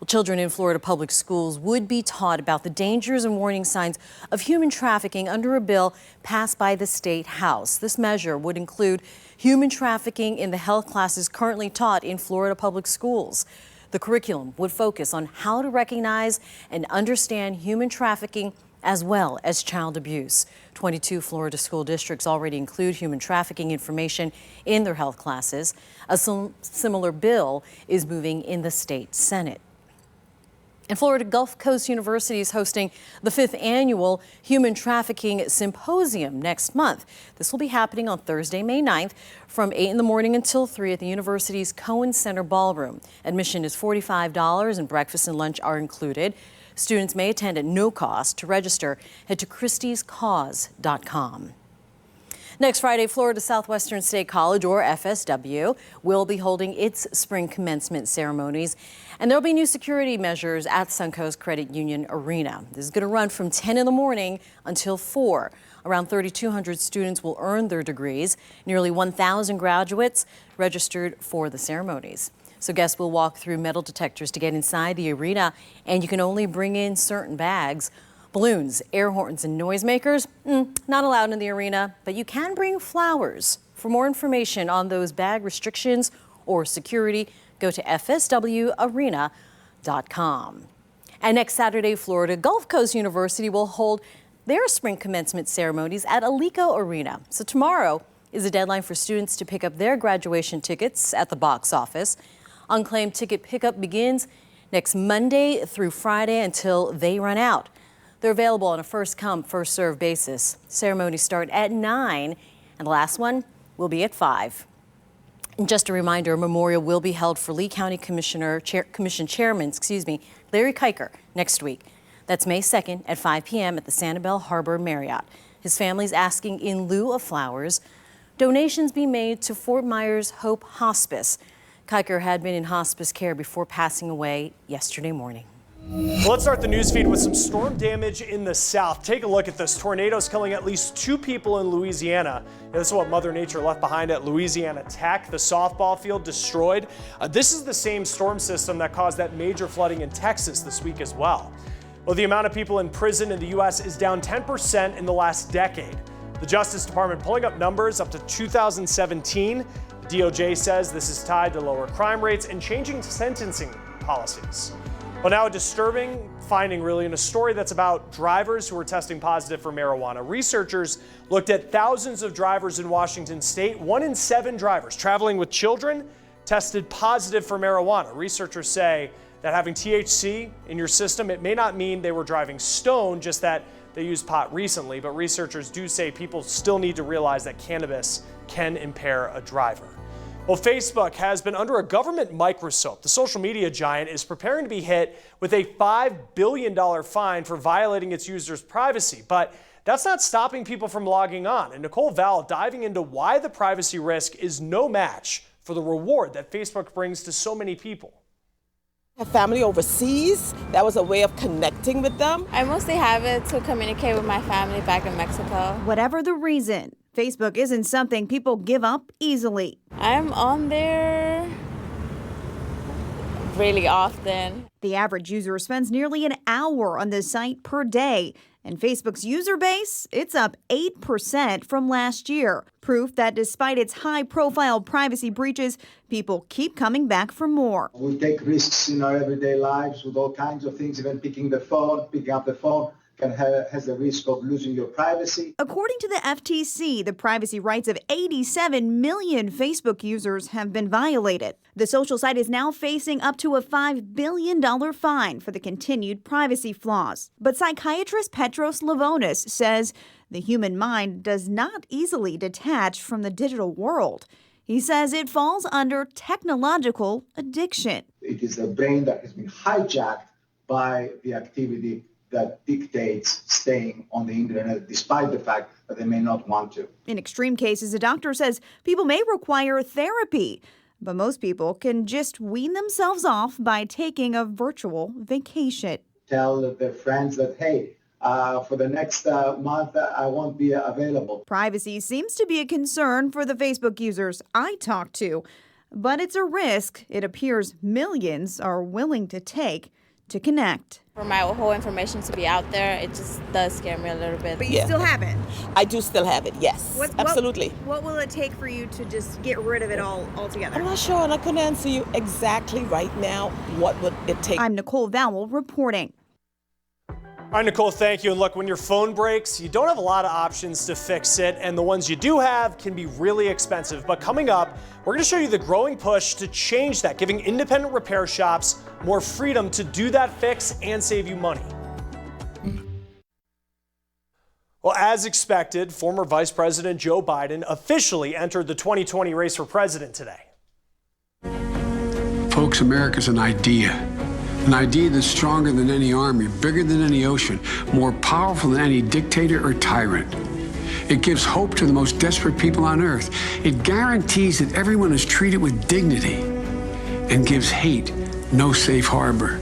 Well, children in Florida public schools would be taught about the dangers and warning signs of human trafficking under a bill passed by the state house. This measure would include human trafficking in the health classes currently taught in Florida public schools. The curriculum would focus on how to recognize and understand human trafficking as well as child abuse. 22 Florida school districts already include human trafficking information in their health classes. A similar bill is moving in the state Senate. And Florida Gulf Coast University is hosting the 5th annual Human Trafficking Symposium next month. This will be happening on Thursday, May 9th from 8 in the morning until 3 at the university's Cohen Center Ballroom. Admission is $45 and breakfast and lunch are included. Students may attend at no cost. To register, head to christiescause.com. Next Friday, Florida Southwestern State College, or FSW, will be holding its spring commencement ceremonies. And there will be new security measures at Suncoast Credit Union Arena. This is going to run from 10 in the morning until 4. Around 3,200 students will earn their degrees. Nearly 1,000 graduates registered for the ceremonies. So guests will walk through metal detectors to get inside the arena, and you can only bring in certain bags. Balloons, air horns, and noisemakers, not allowed in the arena, but you can bring flowers. For more information on those bag restrictions or security, go to fswarena.com. And next Saturday, Florida Gulf Coast University will hold their spring commencement ceremonies at Alico Arena. So tomorrow is the deadline for students to pick up their graduation tickets at the box office. Unclaimed ticket pickup begins next Monday through Friday until they run out. They're available on a first-come, first-served basis. Ceremonies start at 9, and the last one will be at 5. And just a reminder, a memorial will be held for Lee County Commission Chairman, Larry Kiker next week. That's May 2nd at 5 p.m. at the Sanibel Harbor Marriott. His family's asking, in lieu of flowers, donations be made to Fort Myers Hope Hospice. Kiker had been in hospice care before passing away yesterday morning. Well, let's start the news feed with some storm damage in the south. Take a look at this. Tornadoes killing at least 2 people in Louisiana. This is what Mother Nature left behind at Louisiana Tech. The softball field destroyed. This is the same storm system that caused that major flooding in Texas this week as well. Well, the amount of people in prison in the U.S. is down 10% in the last decade. The Justice Department pulling up numbers up to 2017. The DOJ says this is tied to lower crime rates and changing sentencing policies. Well, now a disturbing finding really in a story that's about drivers who are testing positive for marijuana. Researchers looked at thousands of drivers in Washington state. 1 in 7 drivers traveling with children tested positive for marijuana. Researchers say that having THC in your system, it may not mean they were driving stoned, just that they used pot recently. But researchers do say people still need to realize that cannabis can impair a driver. Well, Facebook has been under a government microscope. The social media giant is preparing to be hit with a $5 billion fine for violating its users' privacy. But that's not stopping people from logging on. And Nicole Val diving into why the privacy risk is no match for the reward that Facebook brings to so many people. I have family overseas. That was a way of connecting with them. I mostly have it to communicate with my family back in Mexico. Whatever the reason, Facebook isn't something people give up easily. I'm on there really often. The average user spends nearly an hour on the site per day. And Facebook's user base, it's up 8% from last year. Proof that despite its high-profile privacy breaches, people keep coming back for more. We take risks in our everyday lives with all kinds of things, even picking up the phone. Has the risk of losing your privacy. According to the FTC, the privacy rights of 87 million Facebook users have been violated. The social site is now facing up to a $5 billion fine for the continued privacy flaws. But psychiatrist Petros Lavonis says the human mind does not easily detach from the digital world. He says it falls under technological addiction. It is the brain that has been hijacked by the activity that dictates staying on the internet, despite the fact that they may not want to. In extreme cases, a doctor says people may require therapy, but most people can just wean themselves off by taking a virtual vacation. Tell their friends that, hey, for the next month, I won't be available. Privacy seems to be a concern for the Facebook users I talk to. But it's a risk it appears millions are willing to take to connect. For my whole information to be out there, it just does scare me a little bit. But you still have it? I do still have it, yes. Absolutely. What will it take for you to just get rid of it altogether? I'm not sure, and I couldn't answer you exactly right now what would it take. I'm Nicole Vowell reporting. All right, Nicole, thank you. And look, when your phone breaks, you don't have a lot of options to fix it, and the ones you do have can be really expensive. But coming up, we're going to show you the growing push to change that, giving independent repair shops more freedom to do that fix and save you money. Well, as expected, former Vice President Joe Biden officially entered the 2020 race for president today. Folks, America's an idea that's stronger than any army, bigger than any ocean, more powerful than any dictator or tyrant. It gives hope to the most desperate people on earth. It guarantees that everyone is treated with dignity and gives hate no safe harbor.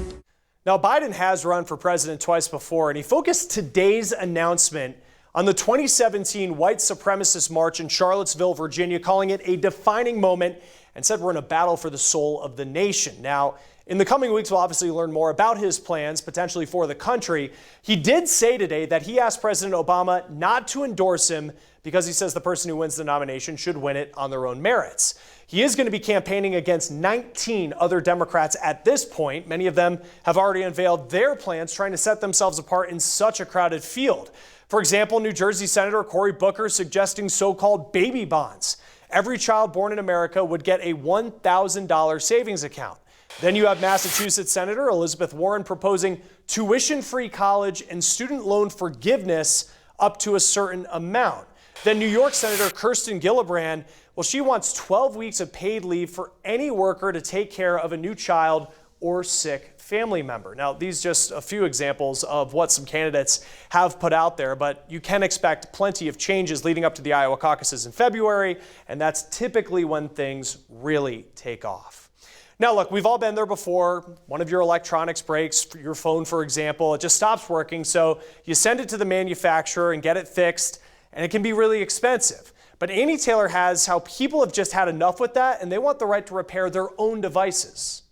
Now, Biden has run for president twice before, and he focused today's announcement on the 2017 white supremacist march in Charlottesville, Virginia, calling it a defining moment, and said we're in a battle for the soul of the nation. Now, in the coming weeks, we'll obviously learn more about his plans, potentially for the country. He did say today that he asked President Obama not to endorse him because he says the person who wins the nomination should win it on their own merits. He is going to be campaigning against 19 other Democrats at this point. Many of them have already unveiled their plans, trying to set themselves apart in such a crowded field. For example, New Jersey Senator Cory Booker suggesting so-called baby bonds. Every child born in America would get a $1,000 savings account. Then you have Massachusetts Senator Elizabeth Warren proposing tuition-free college and student loan forgiveness up to a certain amount. Then New York Senator Kirsten Gillibrand, well, she wants 12 weeks of paid leave for any worker to take care of a new child or sick family member. Now, these just a few examples of what some candidates have put out there, but you can expect plenty of changes leading up to the Iowa caucuses in February, and that's typically when things really take off. Now, look, we've all been there before. One of your electronics breaks, your phone, for example, it just stops working. So you send it to the manufacturer and get it fixed, and it can be really expensive. But Annie Taylor has how people have just had enough with that, and they want the right to repair their own devices.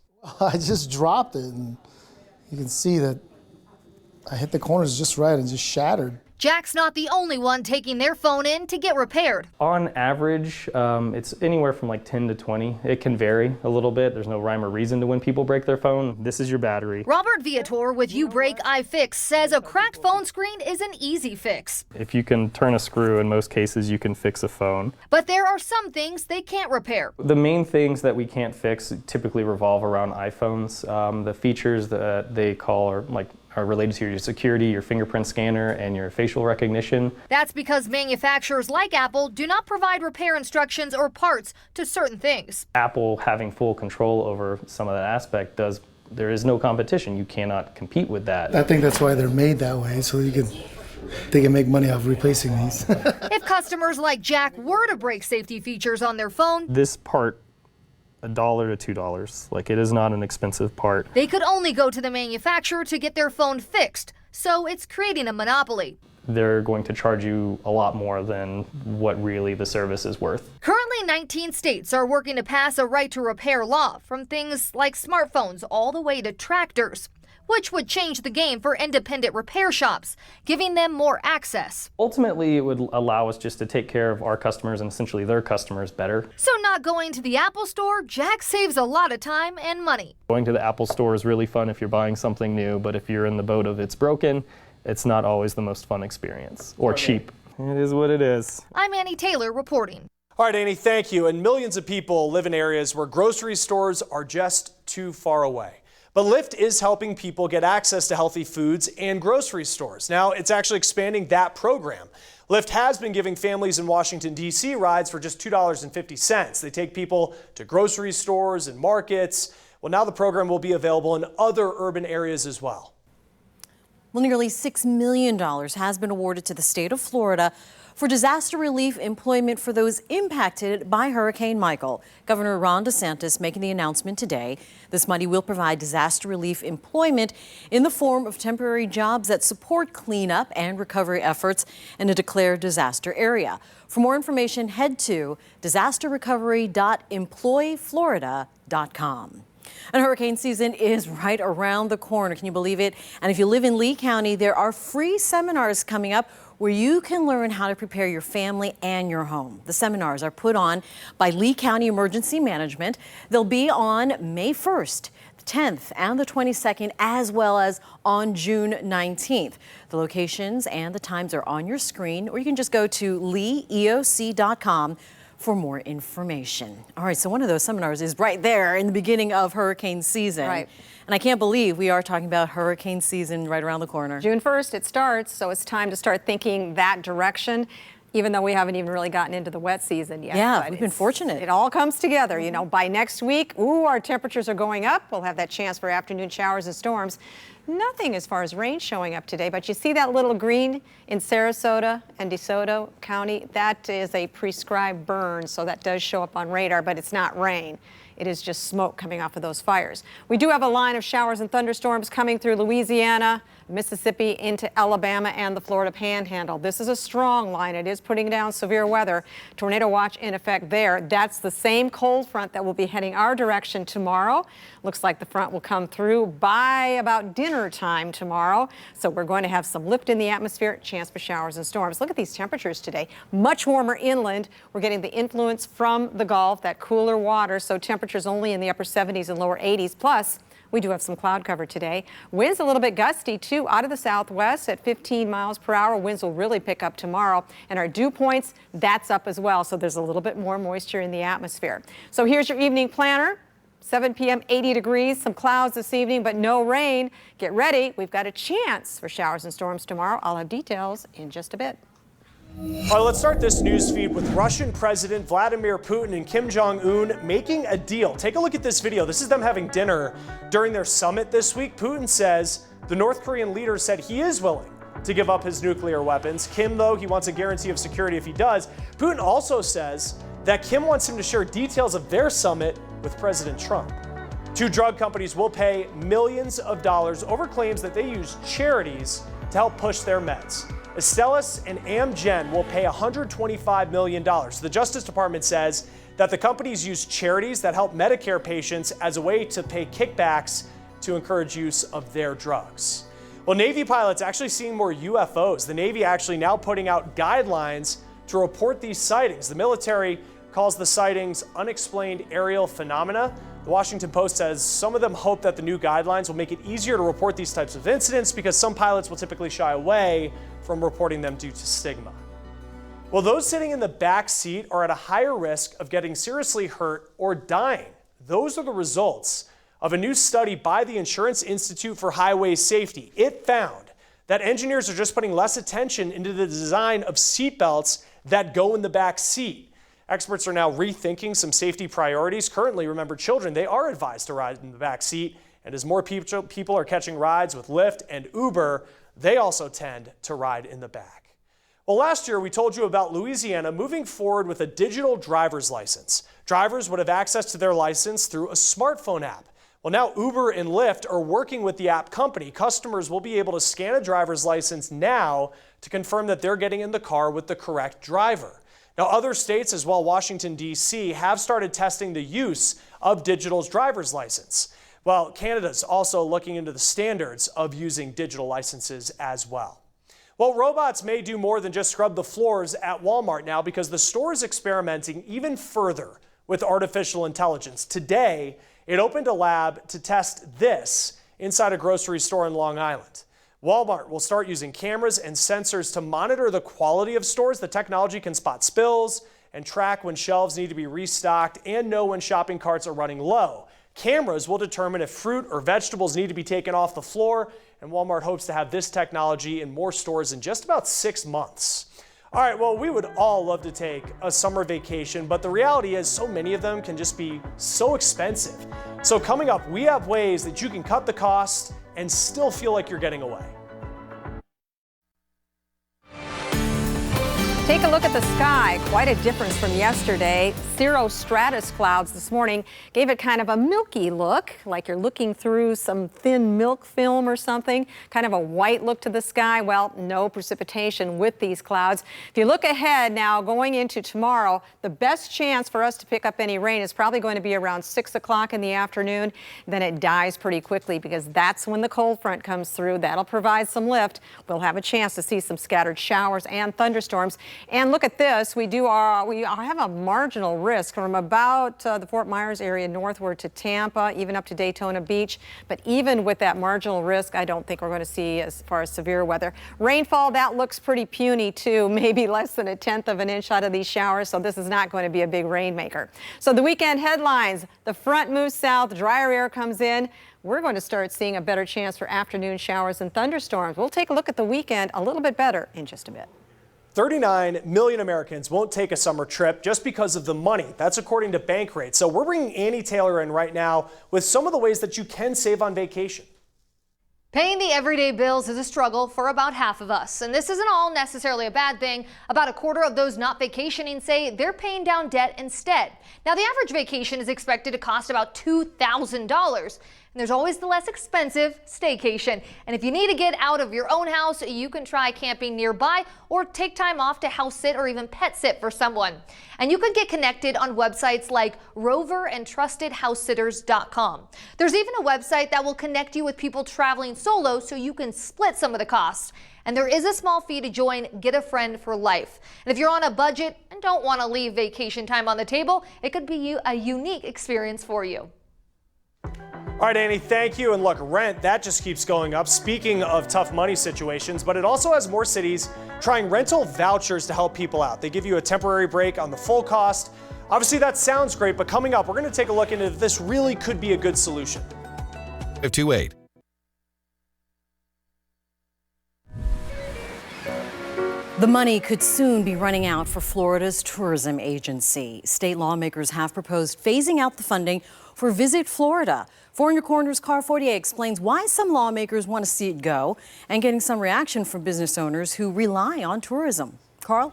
I just dropped it, and you can see that I hit the corners just right and just shattered. Jack's not the only one taking their phone in to get repaired. On average, it's anywhere from like 10 to 20. It can vary a little bit. There's no rhyme or reason to when people break their phone. This is your battery. Robert Viator with You Break, I Fix says a cracked phone screen is an easy fix. If you can turn a screw, in most cases, you can fix a phone. But there are some things they can't repair. The main things that we can't fix typically revolve around iPhones. The features that they call are related to your security, your fingerprint scanner, and your facial recognition. That's because manufacturers like Apple do not provide repair instructions or parts to certain things. Apple having full control over some of that aspect there is no competition. You cannot compete with that. I think that's why they're made that way, so they can make money off replacing these. If customers like Jack were to break safety features on their phone, this part, $1 to $2. It is not an expensive part. They could only go to the manufacturer to get their phone fixed, so it's creating a monopoly. They're going to charge you a lot more than what really the service is worth. Currently, 19 states are working to pass a right to repair law, from things like smartphones all the way to tractors, which would change the game for independent repair shops, giving them more access. Ultimately, it would allow us just to take care of our customers and essentially their customers better. So not going to the Apple Store, Jack saves a lot of time and money. Going to the Apple Store is really fun if you're buying something new, but if you're in the boat of it's broken, it's not always the most fun experience, or cheap. It is what it is. I'm Annie Taylor reporting. All right, Annie, thank you. And millions of people live in areas where grocery stores are just too far away. But Lyft is helping people get access to healthy foods and grocery stores. Now, it's actually expanding that program. Lyft has been giving families in Washington, D.C. rides for just $2.50. They take people to grocery stores and markets. Well, now the program will be available in other urban areas as well. Well, nearly $6 million has been awarded to the state of Florida for disaster relief employment for those impacted by Hurricane Michael. Governor Ron DeSantis making the announcement today. This money will provide disaster relief employment in the form of temporary jobs that support cleanup and recovery efforts in a declared disaster area. For more information, head to disasterrecovery.employflorida.com. And hurricane season is right around the corner. Can you believe it? And if you live in Lee County, there are free seminars coming up where you can learn how to prepare your family and your home. The seminars are put on by Lee County Emergency Management. They'll be on May 1st, the 10th, and the 22nd, as well as on June 19th. The locations and the times are on your screen, or you can just go to leeeoc.com for more information. All right, so one of those seminars is right there in the beginning of hurricane season. Right. And I can't believe we are talking about hurricane season right around the corner. June 1st, it starts, so it's time to start thinking that direction, even though we haven't even really gotten into the wet season yet. Yeah, But we've been fortunate. It all comes together, you know. By next week, our temperatures are going up. We'll have that chance for afternoon showers and storms. Nothing as far as rain showing up today, but you see that little green in Sarasota and DeSoto County? That is a prescribed burn, so that does show up on radar, but it's not rain. It is just smoke coming off of those fires. We do have a line of showers and thunderstorms coming through Louisiana, Mississippi, into Alabama and the Florida Panhandle. This is a strong line. It is putting down severe weather. Tornado watch in effect there. That's the same cold front that will be heading our direction tomorrow. Looks like the front will come through by about dinner time tomorrow. So we're going to have some lift in the atmosphere, chance for showers and storms. Look at these temperatures today. Much warmer inland. We're getting the influence from the Gulf, that cooler water. So temperatures only in the upper 70s and lower 80s. Plus, we do have some cloud cover today. Winds a little bit gusty, too, out of the southwest at 15 miles per hour. Winds will really pick up tomorrow. And our dew points, that's up as well. So there's a little bit more moisture in the atmosphere. So here's your evening planner. 7 p.m., 80 degrees, some clouds this evening, but no rain. Get ready. We've got a chance for showers and storms tomorrow. I'll have details in just a bit. All right, let's start this news feed with Russian President Vladimir Putin and Kim Jong-un making a deal. Take a look at this video. This is them having dinner during their summit this week. Putin says the North Korean leader said he is willing to give up his nuclear weapons. Kim, though, he wants a guarantee of security if he does. Putin also says that Kim wants him to share details of their summit with President Trump. Two drug companies will pay millions of dollars over claims that they use charities to help push their meds. Astellas and Amgen will pay $125 million. The Justice Department says that the companies use charities that help Medicare patients as a way to pay kickbacks to encourage use of their drugs. Well, Navy pilots actually seeing more UFOs. The Navy actually now putting out guidelines to report these sightings. The military calls the sightings unexplained aerial phenomena. The Washington Post says some of them hope that the new guidelines will make it easier to report these types of incidents because some pilots will typically shy away from reporting them due to stigma. Well, those sitting in the back seat are at a higher risk of getting seriously hurt or dying. Those are the results of a new study by the Insurance Institute for Highway Safety. It found that engineers are just putting less attention into the design of seatbelts that go in the back seat. Experts are now rethinking some safety priorities. Currently, remember, children, they are advised to ride in the back seat. And as more people are catching rides with Lyft and Uber, they also tend to ride in the back. Well, last year, we told you about Louisiana moving forward with a digital driver's license. Drivers would have access to their license through a smartphone app. Well, now Uber and Lyft are working with the app company. Customers will be able to scan a driver's license now to confirm that they're getting in the car with the correct driver. Now, other states, as well Washington, D.C., have started testing the use of digital driver's license. Well, Canada's also looking into the standards of using digital licenses as well. Well, robots may do more than just scrub the floors at Walmart now because the store is experimenting even further with artificial intelligence. Today, it opened a lab to test this inside a grocery store in Long Island. Walmart will start using cameras and sensors to monitor the quality of stores. The technology can spot spills and track when shelves need to be restocked and know when shopping carts are running low. Cameras will determine if fruit or vegetables need to be taken off the floor, and Walmart hopes to have this technology in more stores in just about 6 months. All right, well, we would all love to take a summer vacation, but the reality is so many of them can just be so expensive. So coming up, we have ways that you can cut the cost and still feel like you're getting away. Take a look at the sky. Quite a difference from yesterday. Cirrostratus clouds this morning gave it kind of a milky look, like you're looking through some thin milk film or something. Kind of a white look to the sky. Well, no precipitation with these clouds. If you look ahead now, going into tomorrow, the best chance for us to pick up any rain is probably going to be around 6 o'clock in the afternoon. Then it dies pretty quickly because that's when the cold front comes through. That'll provide some lift. We'll have a chance to see some scattered showers and thunderstorms. And look at this. We have a marginal risk from about the Fort Myers area northward to Tampa, even up to Daytona Beach. But even with that marginal risk, I don't think we're going to see as far as severe weather. Rainfall, that looks pretty puny too, maybe less than 1/10 of an inch out of these showers. So this is not going to be a big rainmaker. So the weekend headlines, the front moves south, drier air comes in. We're going to start seeing a better chance for afternoon showers and thunderstorms. We'll take a look at the weekend a little bit better in just a bit. 39 million Americans won't take a summer trip just because of the money. That's according to Bankrate. So we're bringing Annie Taylor in right now with some of the ways that you can save on vacation. Paying the everyday bills is a struggle for about half of us, and this isn't all necessarily a bad thing. About a quarter of those not vacationing say they're paying down debt instead. Now, the average vacation is expected to cost about $2,000. And there's always the less expensive staycation. And if you need to get out of your own house, you can try camping nearby or take time off to house sit or even pet sit for someone. And you can get connected on websites like roverandtrustedhousesitters.com. There's even a website that will connect you with people traveling solo so you can split some of the costs. And there is a small fee to join Get a Friend for Life. And if you're on a budget and don't want to leave vacation time on the table, it could be a unique experience for you. All right, Annie, thank you. And look, rent, that just keeps going up. Speaking of tough money situations, but it also has more cities trying rental vouchers to help people out. They give you a temporary break on the full cost. Obviously, that sounds great, but coming up, we're going to take a look into if this really could be a good solution. 528. The money could soon be running out for Florida's tourism agency. State lawmakers have proposed phasing out the funding for Visit Florida. For In Your Corner's Car 48 explains why some lawmakers want to see it go and getting some reaction from business owners who rely on tourism. Carl?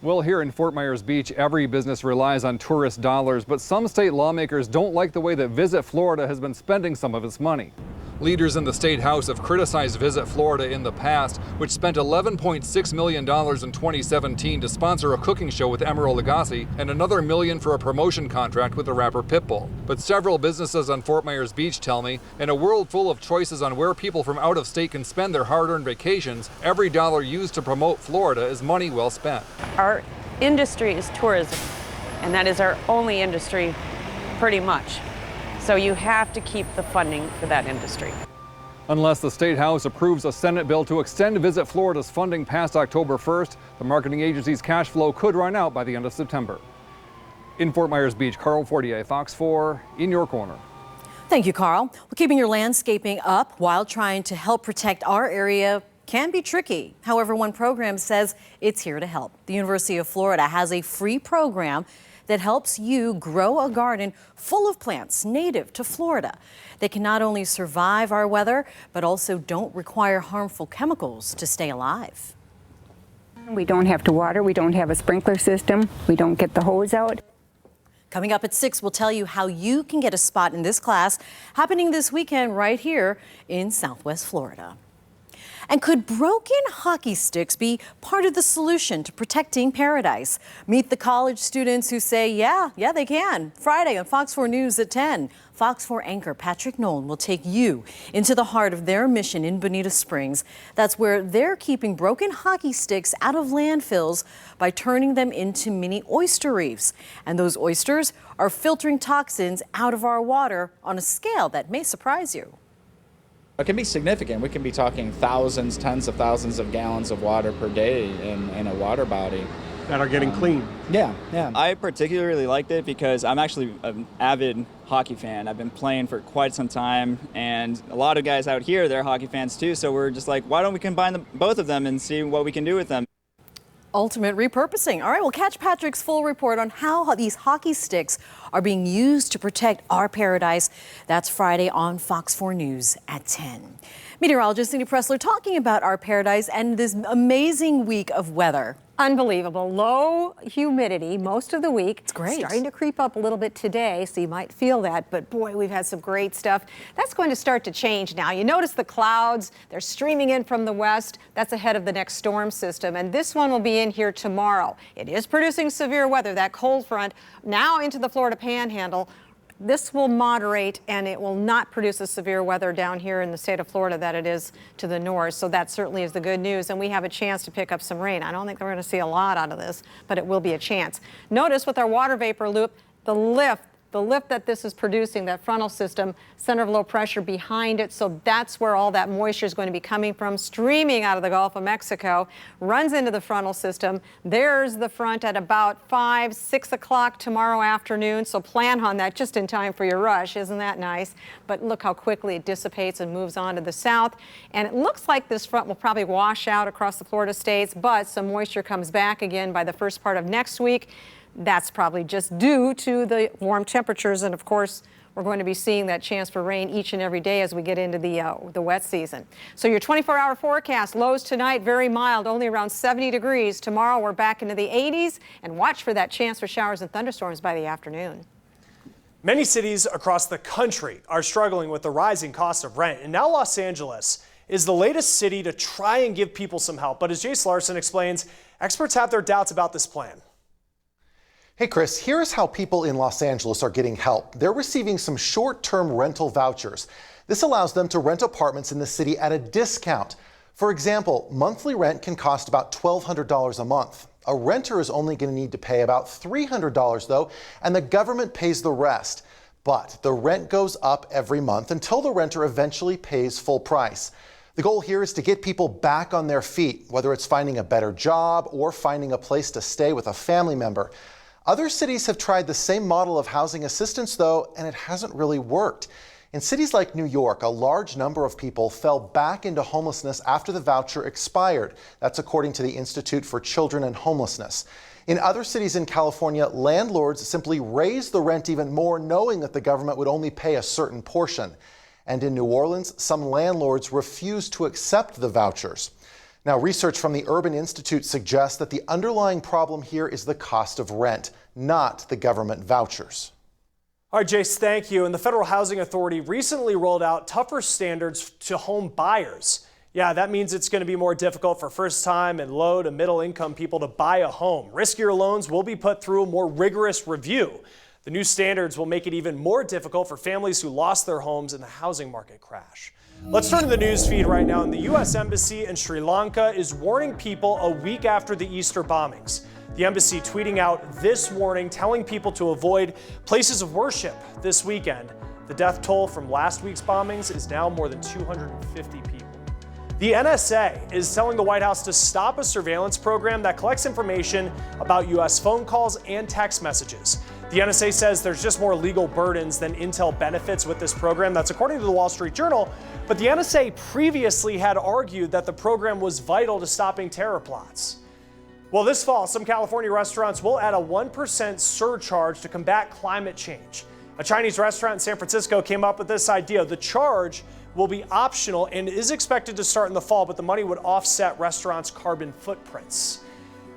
Well, here in Fort Myers Beach, every business relies on tourist dollars, but some state lawmakers don't like the way that Visit Florida has been spending some of its money. Leaders in the state house have criticized Visit Florida in the past, which spent $11.6 million in 2017 to sponsor a cooking show with Emeril Lagasse and another $1 million for a promotion contract with the rapper Pitbull. But several businesses on Fort Myers Beach tell me, in a world full of choices on where people from out of state can spend their hard-earned vacations, every dollar used to promote Florida is money well spent. Our industry is tourism, and that is our only industry, pretty much. So you have to keep the funding for that industry. Unless the State House approves a Senate bill to extend Visit Florida's funding past October 1st, the marketing agency's cash flow could run out by the end of September. In Fort Myers Beach, Carl Fortier, Fox 4, In Your Corner. Thank you, Carl. Well, keeping your landscaping up while trying to help protect our area can be tricky. However, one program says it's here to help. The University of Florida has a free program that helps you grow a garden full of plants native to Florida. They can not only survive our weather, but also don't require harmful chemicals to stay alive. We don't have to water, we don't have a sprinkler system, we don't get the hose out. Coming up at 6, we'll tell you how you can get a spot in this class happening this weekend right here in Southwest Florida. And could broken hockey sticks be part of the solution to protecting paradise? Meet the college students who say, yeah, they can. Friday on Fox 4 News at 10. Fox 4 anchor Patrick Nolan will take you into the heart of their mission in Bonita Springs. That's where they're keeping broken hockey sticks out of landfills by turning them into mini oyster reefs. And those oysters are filtering toxins out of our water on a scale that may surprise you. It can be significant. We can be talking thousands, tens of thousands of gallons of water per day in a water body. That are getting clean. Yeah. I particularly liked it because I'm actually an avid hockey fan. I've been playing for quite some time, and a lot of guys out here, they're hockey fans too, so we're just like, why don't we combine both of them and see what we can do with them? Ultimate repurposing. All right, we'll catch Patrick's full report on how these hockey sticks are being used to protect our paradise. That's Friday on Fox 4 News at 10. Meteorologist Cindy Pressler talking about our paradise and this amazing week of weather. Unbelievable. Low humidity most of the week. It's great. Starting to creep up a little bit today, so you might feel that. But boy, we've had some great stuff. That's going to start to change now. You notice the clouds, they're streaming in from the west. That's ahead of the next storm system. And this one will be in here tomorrow. It is producing severe weather, that cold front, now into the Florida Panhandle. This will moderate, and it will not produce the severe weather down here in the state of Florida that it is to the north. So that certainly is the good news, and we have a chance to pick up some rain. I don't think we're going to see a lot out of this, but it will be a chance. Notice with our water vapor loop, the lift that this is producing, that frontal system, center of low pressure behind it. So that's where all that moisture is going to be coming from, streaming out of the Gulf of Mexico, runs into the frontal system. There's the front at about 5, 6 o'clock tomorrow afternoon. So plan on that just in time for your rush. Isn't that nice? But look how quickly it dissipates and moves on to the south. And it looks like this front will probably wash out across the Florida states, but some moisture comes back again by the first part of next week. That's probably just due to the warm temperatures, and of course, we're going to be seeing that chance for rain each and every day as we get into the wet season. So your 24-hour forecast, lows tonight, very mild, only around 70 degrees. Tomorrow, we're back into the 80s, and watch for that chance for showers and thunderstorms by the afternoon. Many cities across the country are struggling with the rising cost of rent, and now Los Angeles is the latest city to try and give people some help. But as Jace Larson explains, experts have their doubts about this plan. Hey Chris, here's how people in Los Angeles are getting help. They're receiving some short-term rental vouchers. This allows them to rent apartments in the city at a discount. For example, monthly rent can cost about $1,200 a month. A renter is only going to need to pay about $300 though, and the government pays the rest. But the rent goes up every month until the renter eventually pays full price. The goal here is to get people back on their feet, whether it's finding a better job or finding a place to stay with a family member. Other cities have tried the same model of housing assistance, though, and it hasn't really worked. In cities like New York, a large number of people fell back into homelessness after the voucher expired. That's according to the Institute for Children and Homelessness. In other cities in California, landlords simply raised the rent even more, knowing that the government would only pay a certain portion. And in New Orleans, some landlords refused to accept the vouchers. Now, research from the Urban Institute suggests that the underlying problem here is the cost of rent, not the government vouchers. All right, Jace, thank you. And the Federal Housing Authority recently rolled out tougher standards to home buyers. Yeah, that means it's going to be more difficult for first-time and low to middle-income people to buy a home. Riskier loans will be put through a more rigorous review. The new standards will make it even more difficult for families who lost their homes in the housing market crash. Let's turn to the news feed right now. And the U.S. Embassy in Sri Lanka is warning people a week after the Easter bombings. The embassy tweeting out this warning, telling people to avoid places of worship this weekend. The death toll from last week's bombings is now more than 250 people. The NSA is telling the White House to stop a surveillance program that collects information about U.S. phone calls and text messages. The NSA says there's just more legal burdens than intel benefits with this program. That's according to the Wall Street Journal. But the NSA previously had argued that the program was vital to stopping terror plots. Well, this fall, some California restaurants will add a 1% surcharge to combat climate change. A Chinese restaurant in San Francisco came up with this idea. The charge will be optional and is expected to start in the fall, but the money would offset restaurants' carbon footprints.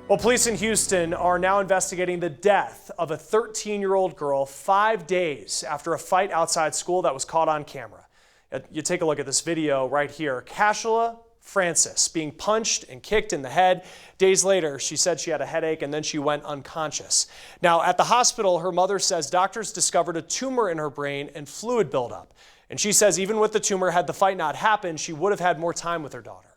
Well, police in Houston are now investigating the death of a 13-year-old girl 5 days after a fight outside school that was caught on camera. You take a look at this video right here. Cashla Francis being punched and kicked in the head. Days later, she said she had a headache and then she went unconscious. Now, at the hospital, her mother says doctors discovered a tumor in her brain and fluid buildup. And she says even with the tumor, had the fight not happened, she would have had more time with her daughter.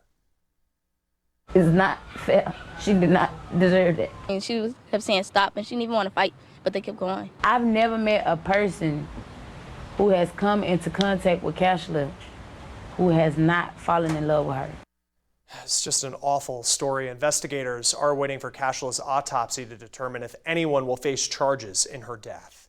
It's not fair. She did not deserve it. And she kept saying stop, and she didn't even want to fight, but they kept going. I've never met a person who has come into contact with Cashla who has not fallen in love with her. It's just an awful story. Investigators are waiting for Cashla's autopsy to determine if anyone will face charges in her death.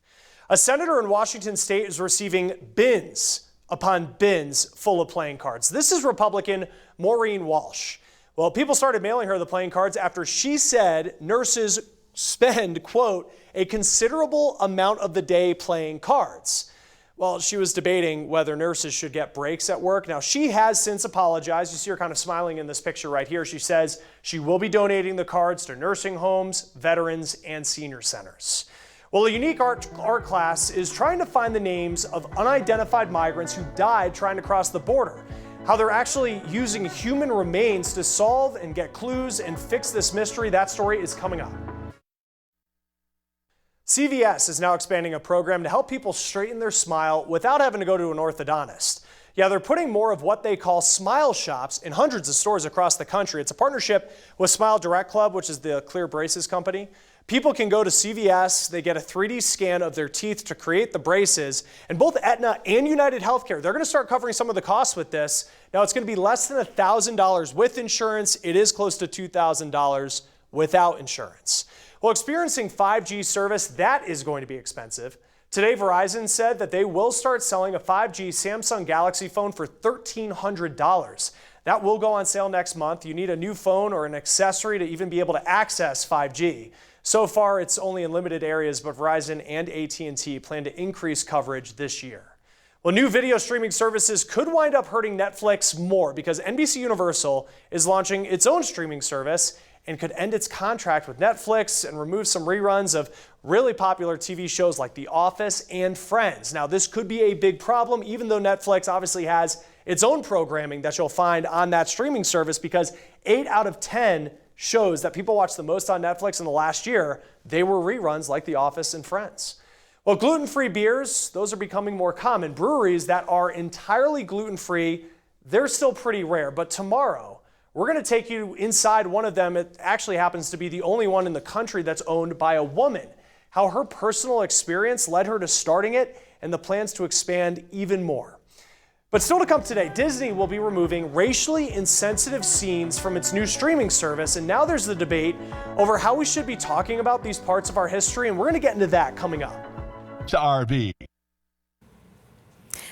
A senator in Washington state is receiving bins upon bins full of playing cards. This is Republican Maureen Walsh. Well, people started mailing her the playing cards after she said nurses spend, quote, a considerable amount of the day playing cards. Well, she was debating whether nurses should get breaks at work. Now, she has since apologized. You see her kind of smiling in this picture right here. She says she will be donating the cards to nursing homes, veterans, and senior centers. Well, a unique art class is trying to find the names of unidentified migrants who died trying to cross the border. How they're actually using human remains to solve and get clues and fix this mystery, that story is coming up. CVS is now expanding a program to help people straighten their smile without having to go to an orthodontist. Yeah, they're putting more of what they call smile shops in hundreds of stores across the country. It's a partnership with Smile Direct Club, which is the clear braces company. People can go to CVS, they get a 3D scan of their teeth to create the braces, and both Aetna and United Healthcare, they're going to start covering some of the costs with this. Now, it's going to be less than $1,000 with insurance. It is close to $2,000 without insurance. Well, experiencing 5G service, that is going to be expensive. Today, Verizon said that they will start selling a 5G Samsung Galaxy phone for $1,300. That will go on sale next month. You need a new phone or an accessory to even be able to access 5G. So far, it's only in limited areas, but Verizon and AT&T plan to increase coverage this year. Well, new video streaming services could wind up hurting Netflix more because NBC Universal is launching its own streaming service and could end its contract with Netflix and remove some reruns of really popular TV shows like The Office and Friends. Now, this could be a big problem, even though Netflix obviously has its own programming that you'll find on that streaming service, because 8 out of 10 shows that people watched the most on Netflix in the last year, they were reruns like The Office and Friends. Well, gluten-free beers, those are becoming more common. Breweries that are entirely gluten-free, they're still pretty rare, but tomorrow, we're going to take you inside one of them. It actually happens to be the only one in the country that's owned by a woman. How her personal experience led her to starting it and the plans to expand even more. But still to come today, Disney will be removing racially insensitive scenes from its new streaming service, and now there's the debate over how we should be talking about these parts of our history, and we're going to get into that coming up. To RB.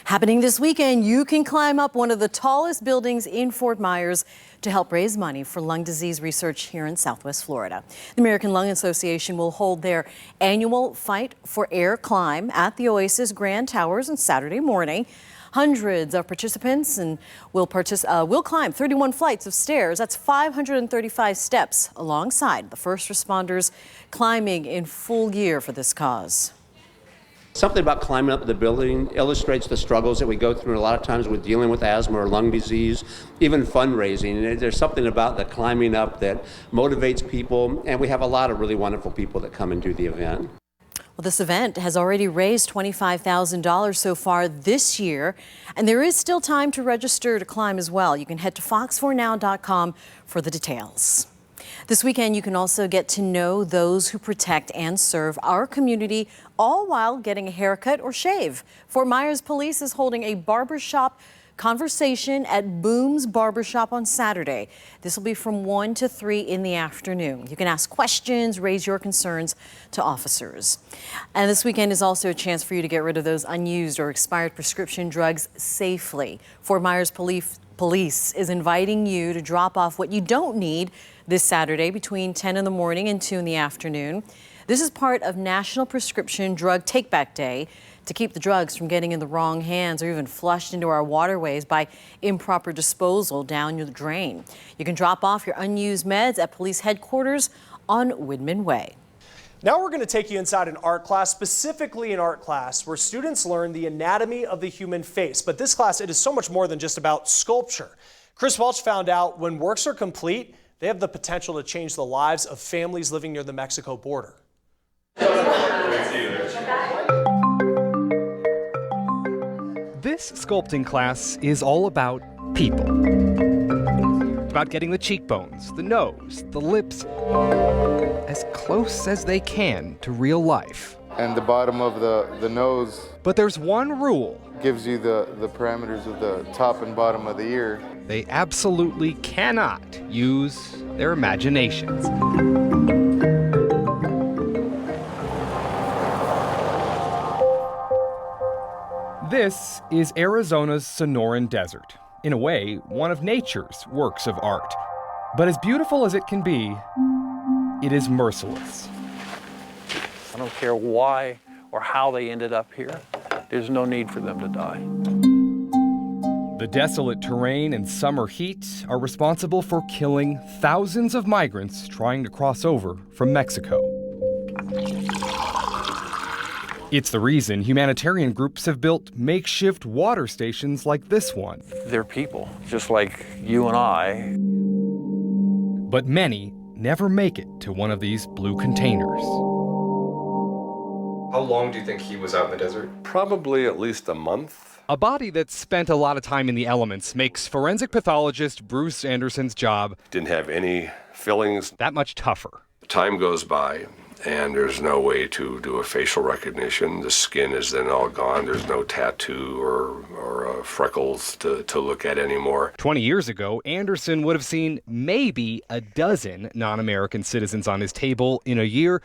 Happening this weekend, you can climb up one of the tallest buildings in Fort Myers to help raise money for lung disease research here in Southwest Florida. The American Lung Association will hold their annual Fight for Air climb at the Oasis Grand Towers on Saturday morning. Hundreds of participants will climb 31 flights of stairs. That's 535 steps alongside the first responders climbing in full gear for this cause. Something about climbing up the building illustrates the struggles that we go through a lot of times with dealing with asthma or lung disease, even fundraising. And there's something about the climbing up that motivates people, and we have a lot of really wonderful people that come and do the event. Well, this event has already raised $25,000 so far this year, and there is still time to register to climb as well. You can head to fox4now.com for the details. This weekend, you can also get to know those who protect and serve our community, all while getting a haircut or shave. Fort Myers Police is holding a barbershop conversation at Boom's Barbershop on Saturday. This will be from 1 to 3 in the afternoon. You can ask questions, raise your concerns to officers. And this weekend is also a chance for you to get rid of those unused or expired prescription drugs safely. Fort Myers Police is inviting you to drop off what you don't need this Saturday between 10 in the morning and 2 in the afternoon. This is part of National Prescription Drug Take-Back Day to keep the drugs from getting in the wrong hands or even flushed into our waterways by improper disposal down the drain. You can drop off your unused meds at police headquarters on Woodman Way. Now we're going to take you inside an art class, specifically an art class where students learn the anatomy of the human face. But this class, it is so much more than just about sculpture. Chris Welch found out when works are complete, they have the potential to change the lives of families living near the Mexico border. This sculpting class is all about people. About getting the cheekbones, the nose, the lips as close as they can to real life. And the bottom of the nose. But there's one rule. Gives you the parameters of the top and bottom of the ear. They absolutely cannot use their imaginations. This is Arizona's Sonoran Desert. In a way, one of nature's works of art. But as beautiful as it can be, it is merciless. I don't care why or how they ended up here. There's no need for them to die. The desolate terrain and summer heat are responsible for killing thousands of migrants trying to cross over from Mexico. It's the reason humanitarian groups have built makeshift water stations like this one. They're people, just like you and I. But many never make it to one of these blue containers. How long do you think he was out in the desert? Probably at least a month. A body that's spent a lot of time in the elements makes forensic pathologist Bruce Anderson's job Didn't have any fillings. that much tougher. Time goes by, and there's no way to do a facial recognition. The skin is then all gone. There's no tattoo or freckles to look at anymore. 20 years ago, Anderson would have seen maybe a dozen non-American citizens on his table in a year.